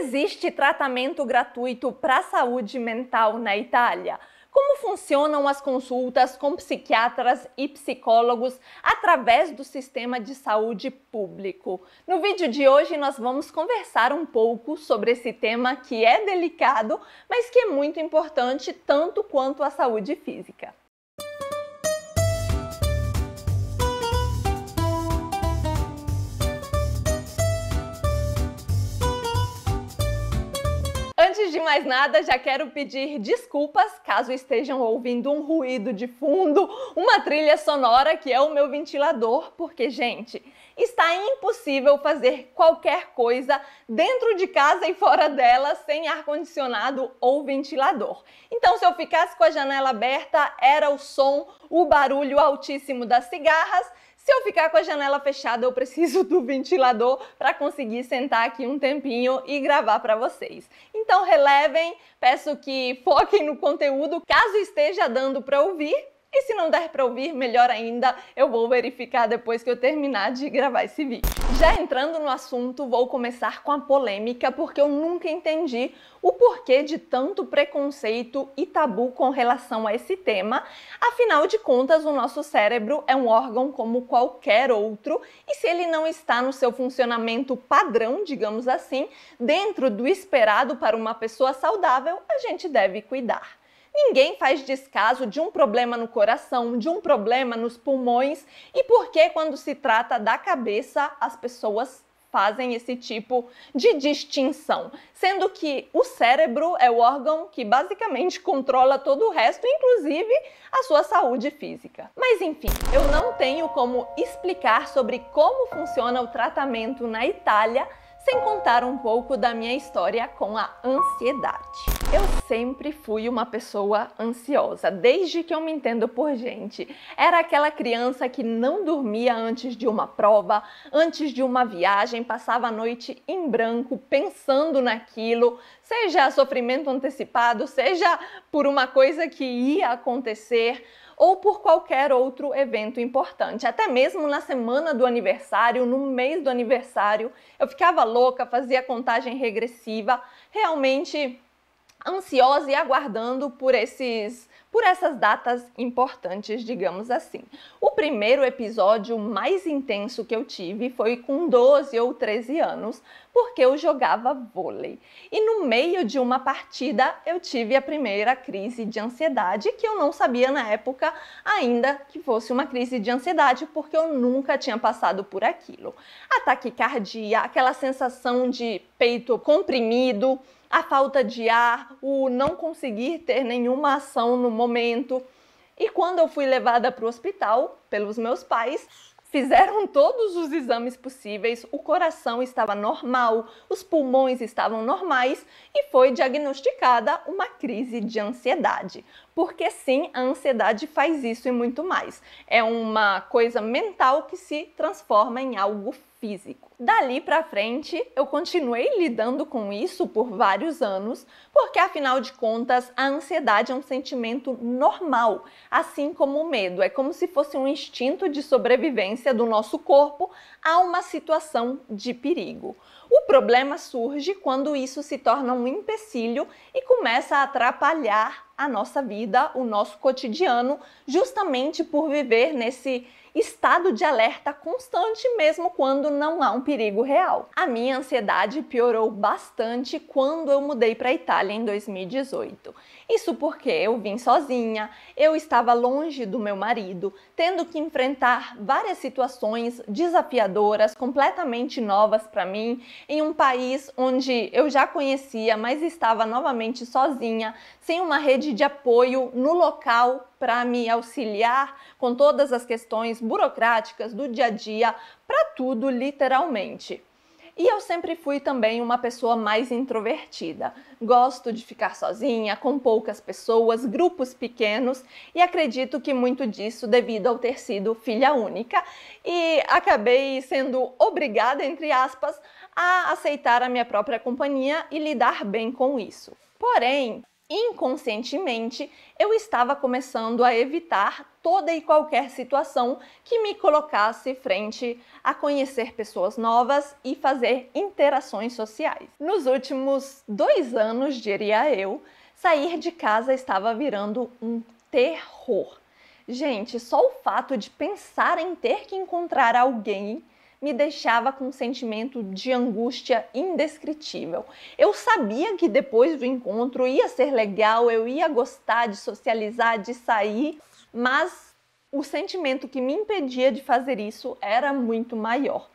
Existe tratamento gratuito para a saúde mental na Itália? Como funcionam as consultas com psiquiatras e psicólogos através do sistema de saúde público? No vídeo de hoje nós vamos conversar um pouco sobre esse tema que é delicado, mas que é muito importante tanto quanto a saúde física. Antes de mais nada, já quero pedir desculpas caso estejam ouvindo um ruído de fundo, uma trilha sonora que é o meu ventilador, porque, gente, está impossível fazer qualquer coisa dentro de casa e fora dela sem ar-condicionado ou ventilador. Então, se eu ficasse com a janela aberta, era o som, o barulho altíssimo das cigarras. Se eu ficar com a janela fechada, eu preciso do ventilador para conseguir sentar aqui um tempinho e gravar para vocês. Então relevem, peço que foquem no conteúdo, caso esteja dando para ouvir. E se não der para ouvir, melhor ainda, eu vou verificar depois que eu terminar de gravar esse vídeo. Já entrando no assunto, vou começar com a polêmica, porque eu nunca entendi o porquê de tanto preconceito e tabu com relação a esse tema. Afinal de contas, o nosso cérebro é um órgão como qualquer outro, e se ele não está no seu funcionamento padrão, digamos assim, dentro do esperado para uma pessoa saudável, a gente deve cuidar. Ninguém faz descaso de um problema no coração, de um problema nos pulmões, e por que quando se trata da cabeça as pessoas fazem esse tipo de distinção, sendo que o cérebro é o órgão que basicamente controla todo o resto, inclusive a sua saúde física. Mas enfim, eu não tenho como explicar sobre como funciona o tratamento na Itália sem contar um pouco da minha história com a ansiedade. Eu sempre fui uma pessoa ansiosa, desde que eu me entendo por gente. Era aquela criança que não dormia antes de uma prova, antes de uma viagem, passava a noite em branco pensando naquilo, seja sofrimento antecipado, seja por uma coisa que ia acontecer, ou por qualquer outro evento importante. Até mesmo na semana do aniversário, no mês do aniversário, eu ficava louca, fazia contagem regressiva, realmente ansiosa e aguardando por essas datas importantes, digamos assim. O primeiro episódio mais intenso que eu tive foi com 12 ou 13 anos, porque eu jogava vôlei. E no meio de uma partida eu tive a primeira crise de ansiedade, que eu não sabia na época ainda que fosse uma crise de ansiedade, porque eu nunca tinha passado por aquilo. A taquicardia, aquela sensação de peito comprimido, a falta de ar, o não conseguir ter nenhuma ação no momento. E quando eu fui levada para o hospital pelos meus pais, fizeram todos os exames possíveis, o coração estava normal, os pulmões estavam normais e foi diagnosticada uma crise de ansiedade. Porque sim, a ansiedade faz isso e muito mais. É uma coisa mental que se transforma em algo físico. Dali pra frente, eu continuei lidando com isso por vários anos, porque afinal de contas, a ansiedade é um sentimento normal, assim como o medo. É como se fosse um instinto de sobrevivência do nosso corpo a uma situação de perigo. O problema surge quando isso se torna um empecilho e começa a atrapalhar a nossa vida, o nosso cotidiano, justamente por viver nesse estado de alerta constante, mesmo quando não há um perigo real. A minha ansiedade piorou bastante quando eu mudei para a Itália em 2018. Isso porque eu vim sozinha, eu estava longe do meu marido, tendo que enfrentar várias situações desafiadoras, completamente novas para mim, em um país onde eu já conhecia, mas estava novamente sozinha, sem uma rede de apoio no local para me auxiliar com todas as questões burocráticas do dia a dia, para tudo literalmente. E eu sempre fui também uma pessoa mais introvertida. Gosto de ficar sozinha, com poucas pessoas, grupos pequenos, e acredito que muito disso devido ao ter sido filha única. E acabei sendo obrigada, entre aspas, a aceitar a minha própria companhia e lidar bem com isso. Porém, Inconscientemente, eu estava começando a evitar toda e qualquer situação que me colocasse frente a conhecer pessoas novas e fazer interações sociais. Nos últimos 2 anos, diria eu, sair de casa estava virando um terror. Gente, só o fato de pensar em ter que encontrar alguém me deixava com um sentimento de angústia indescritível. Eu sabia que depois do encontro ia ser legal, eu ia gostar de socializar, de sair, mas o sentimento que me impedia de fazer isso era muito maior.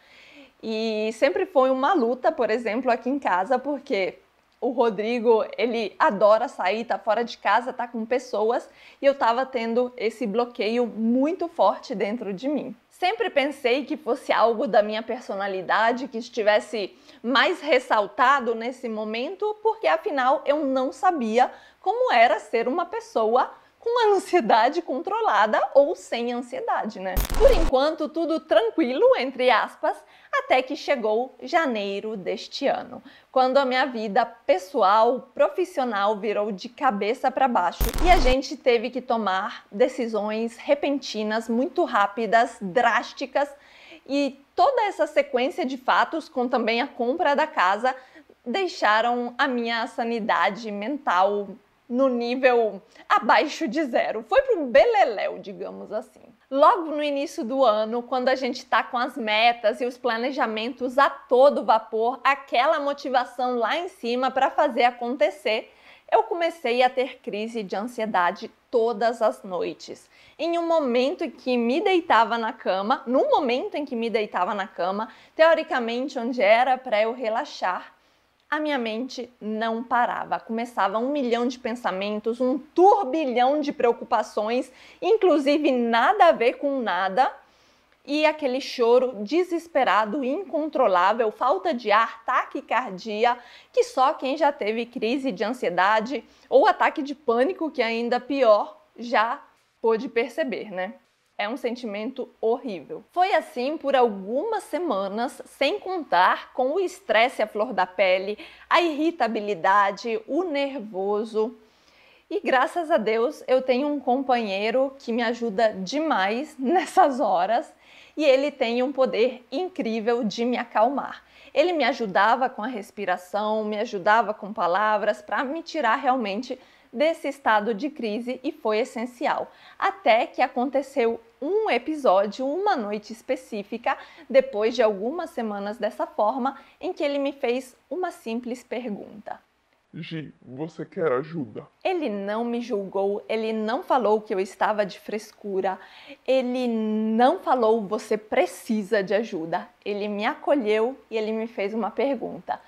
E sempre foi uma luta, por exemplo, aqui em casa, porque o Rodrigo, ele adora sair, tá fora de casa, tá com pessoas, e eu tava tendo esse bloqueio muito forte dentro de mim. Sempre pensei que fosse algo da minha personalidade, que estivesse mais ressaltado nesse momento, porque afinal eu não sabia como era ser uma pessoa com ansiedade controlada ou sem ansiedade, né? Por enquanto, tudo tranquilo, entre aspas, até que chegou janeiro deste ano, quando a minha vida pessoal, profissional virou de cabeça para baixo e a gente teve que tomar decisões repentinas, muito rápidas, drásticas, e toda essa sequência de fatos, com também a compra da casa, deixaram a minha sanidade mental no nível abaixo de zero. Foi para um beleléu, digamos assim. Logo no início do ano, quando a gente está com as metas e os planejamentos a todo vapor, aquela motivação lá em cima para fazer acontecer, eu comecei a ter crise de ansiedade todas as noites. Em um momento em que me deitava na cama, teoricamente onde era para eu relaxar, a minha mente não parava. Começava 1 milhão de pensamentos, um turbilhão de preocupações, inclusive nada a ver com nada, e aquele choro desesperado, incontrolável, falta de ar, taquicardia, que só quem já teve crise de ansiedade ou ataque de pânico, que é ainda pior, já pôde perceber, né? É um sentimento horrível. Foi assim por algumas semanas, sem contar com o estresse à flor da pele, a irritabilidade, o nervoso. E graças a Deus eu tenho um companheiro que me ajuda demais nessas horas e ele tem um poder incrível de me acalmar. Ele me ajudava com a respiração, me ajudava com palavras para me tirar realmente desse estado de crise e foi essencial. Até que aconteceu um episódio, uma noite específica, depois de algumas semanas dessa forma, em que ele me fez uma simples pergunta. Gi, você quer ajuda? Ele não me julgou, ele não falou que eu estava de frescura, ele não falou você precisa de ajuda. Ele me acolheu e ele me fez uma pergunta.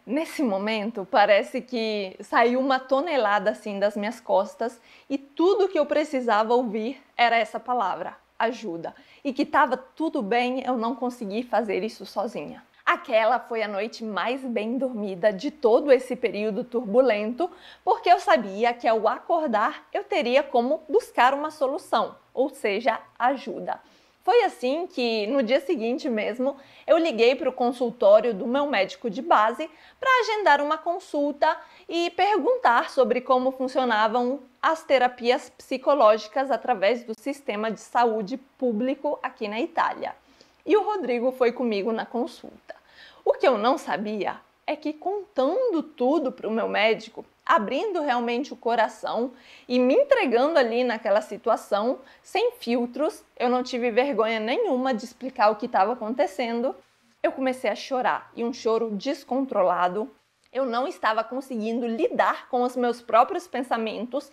Nesse momento, parece que saiu uma tonelada assim das minhas costas e tudo que eu precisava ouvir era essa palavra, ajuda. E que estava tudo bem eu não conseguir fazer isso sozinha. Aquela foi a noite mais bem dormida de todo esse período turbulento, porque eu sabia que ao acordar eu teria como buscar uma solução, ou seja, ajuda. Foi assim que, no dia seguinte mesmo, eu liguei para o consultório do meu médico de base para agendar uma consulta e perguntar sobre como funcionavam as terapias psicológicas através do sistema de saúde público aqui na Itália. E o Rodrigo foi comigo na consulta. O que eu não sabia é que, contando tudo para o meu médico, abrindo realmente o coração e me entregando ali naquela situação, sem filtros, eu não tive vergonha nenhuma de explicar o que estava acontecendo. Eu comecei a chorar, e um choro descontrolado. Eu não estava conseguindo lidar com os meus próprios pensamentos.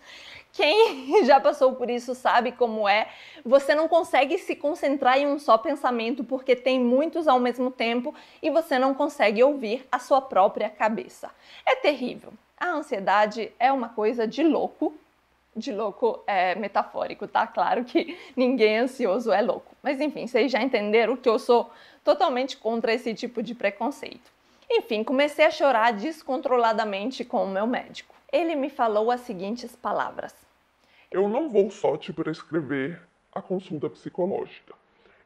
Quem já passou por isso sabe como é. Você não consegue se concentrar em um só pensamento porque tem muitos ao mesmo tempo e você não consegue ouvir a sua própria cabeça. É terrível. A ansiedade é uma coisa de louco. De louco é metafórico, tá? Claro que ninguém ansioso é louco. Mas enfim, vocês já entenderam que eu sou totalmente contra esse tipo de preconceito. Enfim, comecei a chorar descontroladamente com o meu médico. Ele me falou as seguintes palavras. Eu não vou só te prescrever a consulta psicológica.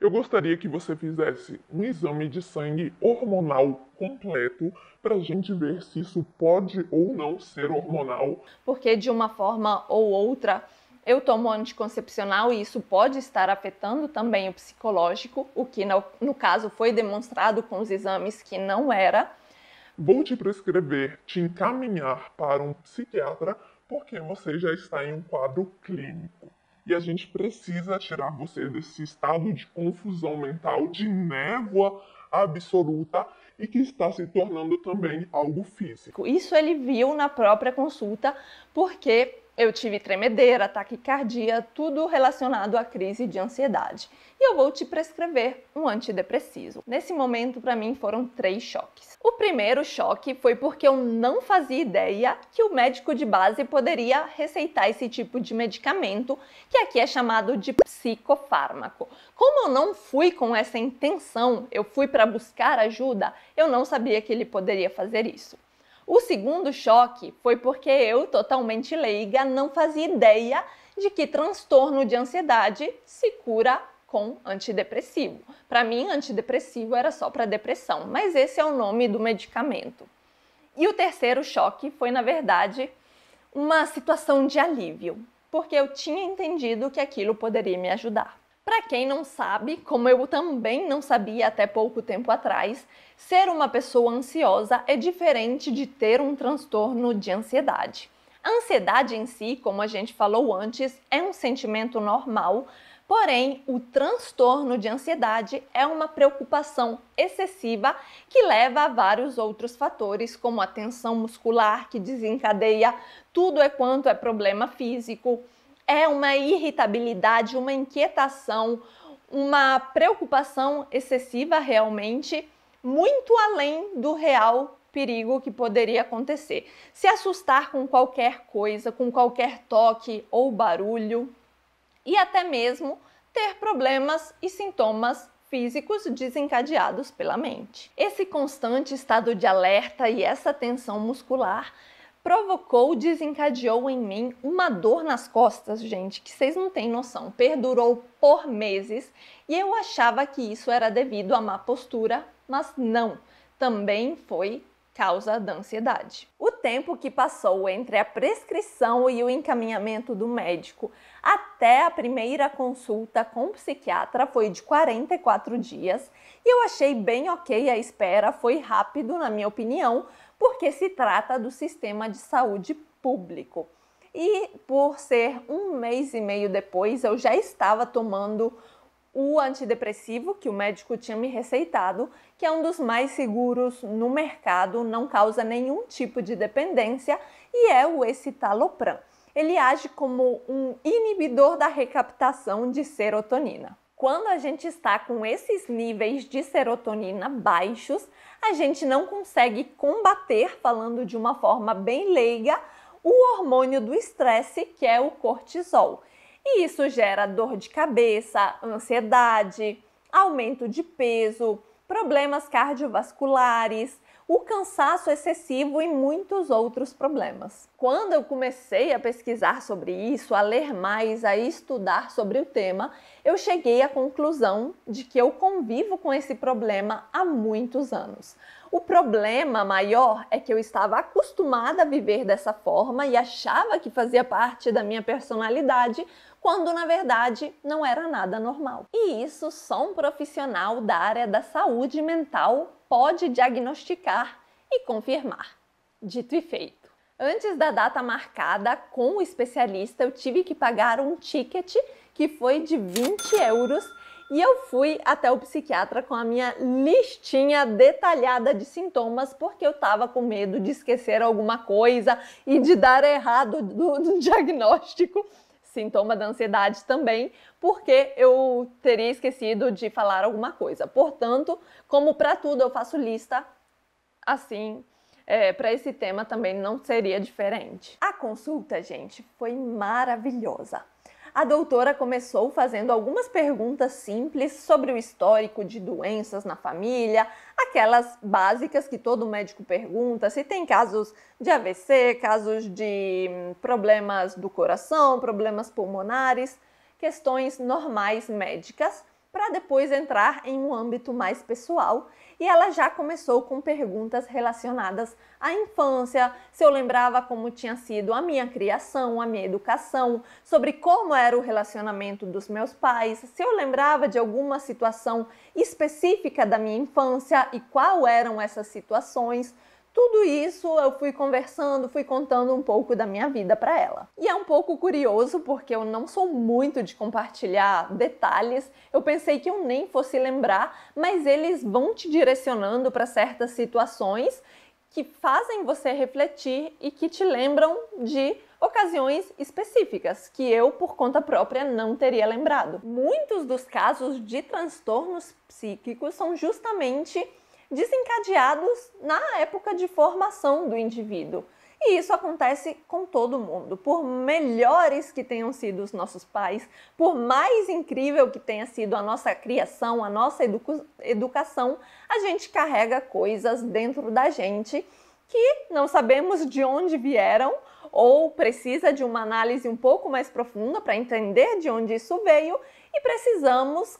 Eu gostaria que você fizesse um exame de sangue hormonal completo para a gente ver se isso pode ou não ser hormonal. Porque de uma forma ou outra eu tomo anticoncepcional e isso pode estar afetando também o psicológico, o que no caso foi demonstrado com os exames que não era. Vou te prescrever, te encaminhar para um psiquiatra, porque você já está em um quadro clínico. E a gente precisa tirar você desse estado de confusão mental, de névoa absoluta e que está se tornando também algo físico. Isso ele viu na própria consulta, porque eu tive tremedeira, taquicardia, tudo relacionado à crise de ansiedade. E eu vou te prescrever um antidepressivo. Nesse momento, para mim, foram 3 choques. O primeiro choque foi porque eu não fazia ideia que o médico de base poderia receitar esse tipo de medicamento, que aqui é chamado de psicofármaco. Como eu não fui com essa intenção, eu fui para buscar ajuda, eu não sabia que ele poderia fazer isso. O segundo choque foi porque eu, totalmente leiga, não fazia ideia de que transtorno de ansiedade se cura com antidepressivo. Para mim, antidepressivo era só para depressão, mas esse é o nome do medicamento. E o terceiro choque foi, na verdade, uma situação de alívio, porque eu tinha entendido que aquilo poderia me ajudar. Para quem não sabe, como eu também não sabia até pouco tempo atrás, ser uma pessoa ansiosa é diferente de ter um transtorno de ansiedade. A ansiedade em si, como a gente falou antes, é um sentimento normal, porém o transtorno de ansiedade é uma preocupação excessiva que leva a vários outros fatores, como a tensão muscular que desencadeia tudo quanto é problema físico, é uma irritabilidade, uma inquietação, uma preocupação excessiva realmente, muito além do real perigo que poderia acontecer. Se assustar com qualquer coisa, com qualquer toque ou barulho, e até mesmo ter problemas e sintomas físicos desencadeados pela mente. Esse constante estado de alerta e essa tensão muscular desencadeou em mim uma dor nas costas, gente, que vocês não têm noção. Perdurou por meses e eu achava que isso era devido à má postura, mas não. Também foi causa da ansiedade. O tempo que passou entre a prescrição e o encaminhamento do médico até a primeira consulta com o psiquiatra foi de 44 dias e eu achei bem ok a espera, foi rápido na minha opinião, porque se trata do sistema de saúde público. E por ser 1 mês e meio depois, eu já estava tomando o antidepressivo que o médico tinha me receitado, que é um dos mais seguros no mercado, não causa nenhum tipo de dependência, e é o escitalopram. Ele age como um inibidor da recaptação de serotonina. Quando a gente está com esses níveis de serotonina baixos, a gente não consegue combater, falando de uma forma bem leiga, o hormônio do estresse, que é o cortisol. E isso gera dor de cabeça, ansiedade, aumento de peso, problemas cardiovasculares, o cansaço excessivo e muitos outros problemas. Quando eu comecei a pesquisar sobre isso, a ler mais, a estudar sobre o tema, eu cheguei à conclusão de que eu convivo com esse problema há muitos anos. O problema maior é que eu estava acostumada a viver dessa forma e achava que fazia parte da minha personalidade, quando na verdade não era nada normal. E isso só um profissional da área da saúde mental pode diagnosticar e confirmar. Dito e feito. Antes da data marcada com o especialista, eu tive que pagar um ticket que foi de 20 euros e eu fui até o psiquiatra com a minha listinha detalhada de sintomas, porque eu estava com medo de esquecer alguma coisa e de dar errado do diagnóstico. Sintoma da ansiedade também, porque eu teria esquecido de falar alguma coisa. Portanto, como para tudo eu faço lista, assim, para esse tema também não seria diferente. A consulta, gente, foi maravilhosa. A doutora começou fazendo algumas perguntas simples sobre o histórico de doenças na família, aquelas básicas que todo médico pergunta, se tem casos de AVC, casos de problemas do coração, problemas pulmonares, questões normais médicas. para depois entrar em um âmbito mais pessoal. E ela já começou com perguntas relacionadas à infância, se eu lembrava como tinha sido a minha criação, a minha educação, sobre como era o relacionamento dos meus pais, se eu lembrava de alguma situação específica da minha infância e quais eram essas situações. Tudo isso eu fui conversando, fui contando um pouco da minha vida para ela. E é um pouco curioso porque eu não sou muito de compartilhar detalhes. Eu pensei que eu nem fosse lembrar, mas eles vão te direcionando para certas situações que fazem você refletir e que te lembram de ocasiões específicas que eu, por conta própria, não teria lembrado. Muitos dos casos de transtornos psíquicos são justamente desencadeados na época de formação do indivíduo. E isso acontece com todo mundo. Por melhores que tenham sido os nossos pais, por mais incrível que tenha sido a nossa criação, a nossa educação, a gente carrega coisas dentro da gente que não sabemos de onde vieram ou precisa de uma análise um pouco mais profunda para entender de onde isso veio e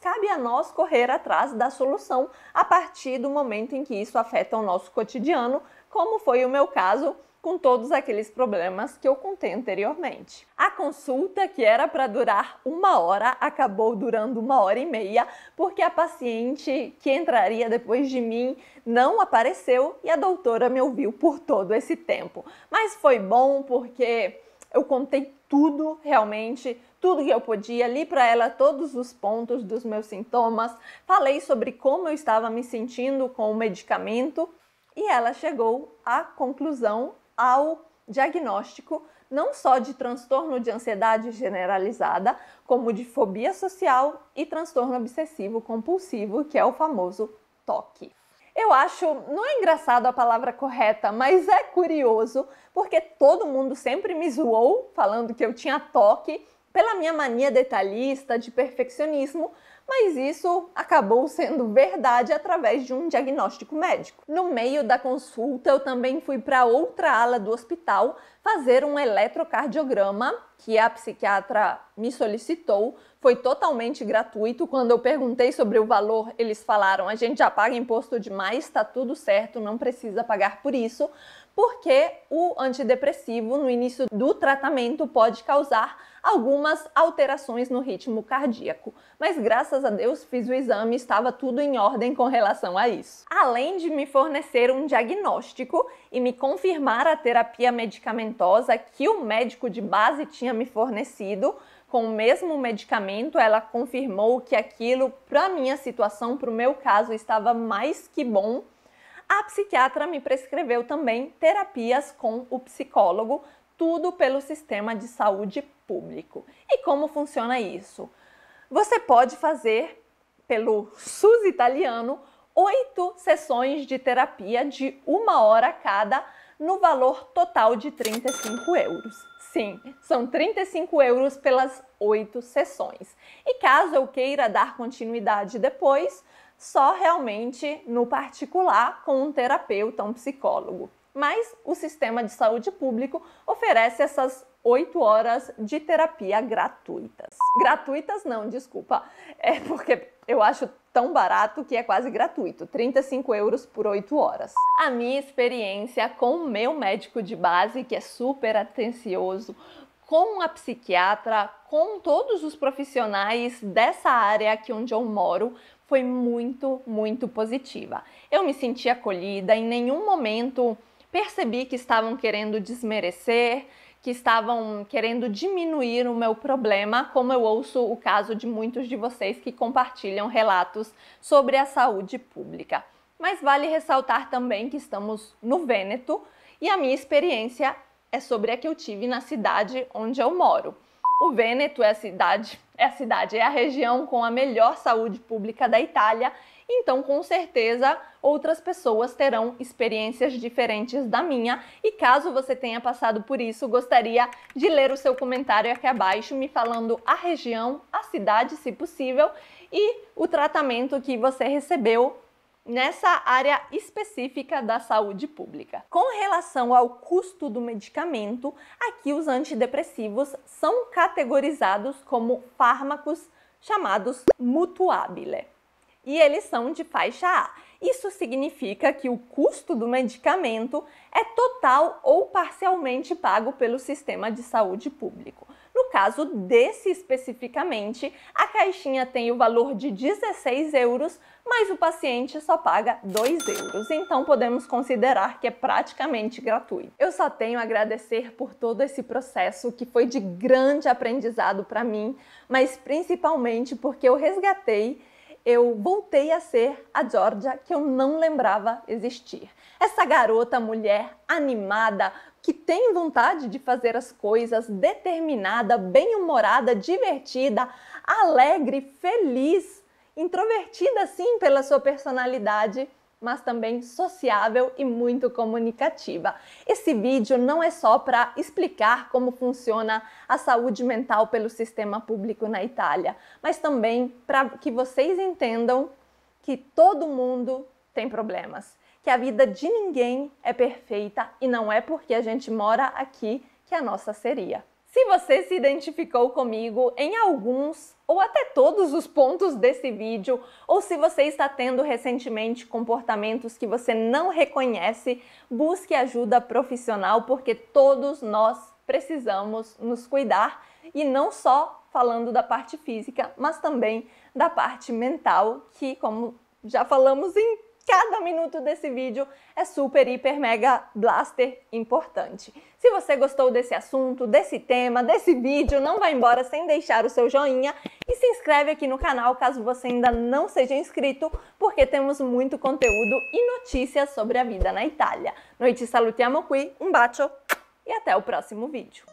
cabe a nós correr atrás da solução a partir do momento em que isso afeta o nosso cotidiano, como foi o meu caso com todos aqueles problemas que eu contei anteriormente. A consulta, que era para durar 1 hora, acabou durando 1 hora e meia, porque a paciente que entraria depois de mim não apareceu e a doutora me ouviu por todo esse tempo. Mas foi bom porque eu contei tudo, realmente, tudo que eu podia, li para ela todos os pontos dos meus sintomas, falei sobre como eu estava me sentindo com o medicamento e ela chegou à conclusão, ao diagnóstico, não só de transtorno de ansiedade generalizada, como de fobia social e transtorno obsessivo compulsivo, que é o famoso TOC. Eu acho, não é engraçado a palavra correta, mas é curioso, porque todo mundo sempre me zoou falando que eu tinha TOC pela minha mania detalhista, de perfeccionismo, mas isso acabou sendo verdade através de um diagnóstico médico. No meio da consulta, eu também fui para outra ala do hospital fazer um eletrocardiograma, que a psiquiatra me solicitou. Foi totalmente gratuito. Quando eu perguntei sobre o valor, eles falaram: a gente já paga imposto demais, está tudo certo, não precisa pagar por isso, porque o antidepressivo, no início do tratamento, pode causar algumas alterações no ritmo cardíaco. Mas graças a Deus fiz o exame e estava tudo em ordem com relação a isso. Além de me fornecer um diagnóstico e me confirmar a terapia medicamentosa que o médico de base tinha me fornecido, com o mesmo medicamento, ela confirmou que aquilo, para minha situação, para o meu caso, estava mais que bom. A psiquiatra me prescreveu também terapias com o psicólogo, tudo pelo sistema de saúde público. E como funciona isso? Você pode fazer, pelo SUS italiano, 8 sessões de terapia de 1 hora cada, no valor total de 35 euros. Sim, são 35 euros pelas 8 sessões. E caso eu queira dar continuidade depois, só realmente no particular com um terapeuta, um psicólogo. Mas o sistema de saúde público oferece essas 8 horas de terapia gratuitas. Gratuitas não, desculpa, é porque eu acho tão barato que é quase gratuito, 35 euros por 8 horas. A minha experiência com o meu médico de base, que é super atencioso, com a psiquiatra, com todos os profissionais dessa área aqui onde eu moro, foi muito, muito positiva. Eu me senti acolhida, em nenhum momento percebi que estavam querendo desmerecer, que estavam querendo diminuir o meu problema, como eu ouço o caso de muitos de vocês que compartilham relatos sobre a saúde pública. Mas vale ressaltar também que estamos no Vêneto e a minha experiência é sobre a que eu tive na cidade onde eu moro. O Vêneto é a região com a melhor saúde pública da Itália, então com certeza outras pessoas terão experiências diferentes da minha e caso você tenha passado por isso, gostaria de ler o seu comentário aqui abaixo me falando a região, a cidade, se possível, e o tratamento que você recebeu nessa área específica da saúde pública. Com relação ao custo do medicamento, aqui os antidepressivos são categorizados como fármacos chamados mutuabile. E eles são de faixa A. Isso significa que o custo do medicamento é total ou parcialmente pago pelo sistema de saúde público. No caso desse especificamente, a caixinha tem o valor de 16 euros, mas o paciente só paga 2 euros, então podemos considerar que é praticamente gratuito. Eu só tenho a agradecer por todo esse processo que foi de grande aprendizado para mim, mas principalmente porque eu voltei a ser a Georgia que eu não lembrava existir. Essa garota, mulher animada, que tem vontade de fazer as coisas, determinada, bem-humorada, divertida, alegre, feliz, introvertida sim pela sua personalidade, mas também sociável e muito comunicativa. Esse vídeo não é só para explicar como funciona a saúde mental pelo sistema público na Itália, mas também para que vocês entendam que todo mundo tem problemas, que a vida de ninguém é perfeita e não é porque a gente mora aqui que a nossa seria. Se você se identificou comigo em alguns ou até todos os pontos desse vídeo, ou se você está tendo recentemente comportamentos que você não reconhece, busque ajuda profissional, porque todos nós precisamos nos cuidar, e não só falando da parte física, mas também da parte mental, que, como já falamos em cada minuto desse vídeo, é super, hiper, mega, blaster importante. Se você gostou desse assunto, desse tema, desse vídeo, não vai embora sem deixar o seu joinha e se inscreve aqui no canal caso você ainda não seja inscrito, porque temos muito conteúdo e notícias sobre a vida na Itália. Noi ci salutiamo qui, um bacio e até o próximo vídeo.